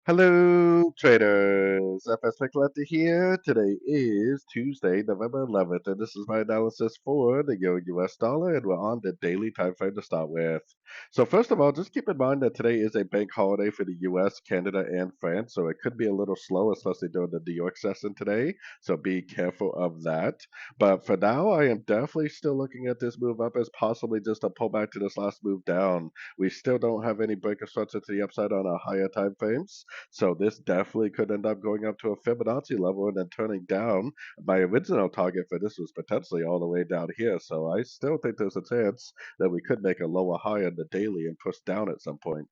Hello, traders. FX Pip Collector here. Today is Tuesday, November 11th, and this is my analysis for the Euro-US dollar, and we're on the daily time frame to start with. So first of all, just keep in mind that today is a bank holiday for the US, Canada, and France, so it could be a little slow, especially during the New York session today. So be careful of that. But for now, I am definitely still looking at this move up as possibly just a pullback to this last move down. We still don't have any break of structure to the upside on our higher time frames. So this definitely could end up going up to a Fibonacci level and then turning down. My original target for this was potentially all the way down here. So I still think there's a chance that we could make a lower high on the daily and push down at some point.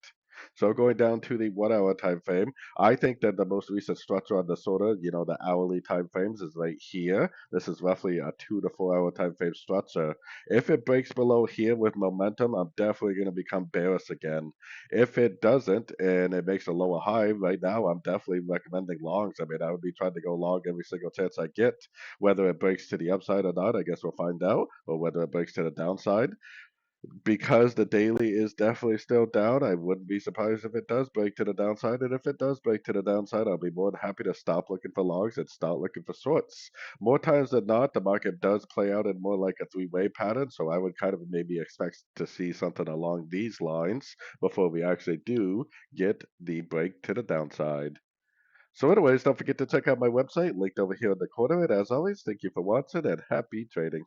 So going down to the 1 hour time frame, I think that the most recent structure on the sort of, the hourly time frames is right here. This is roughly a 2 to 4 hour time frame structure. If it breaks below here with momentum, I'm definitely going to become bearish again. If it doesn't and it makes a lower high, right now I'm definitely recommending longs. I mean, I would be trying to go long every single chance I get. Whether it breaks to the upside or not, I guess we'll find out, or whether it breaks to the downside. Because the daily is definitely still down, I wouldn't be surprised if it does break to the downside. And if it does break to the downside, I'll be more than happy to stop looking for longs and start looking for shorts. More times than not, the market does play out in more like a three-way pattern. So I would kind of maybe expect to see something along these lines before we actually do get the break to the downside. So anyways, don't forget to check out my website linked over here in the corner. And as always, thank you for watching and happy trading.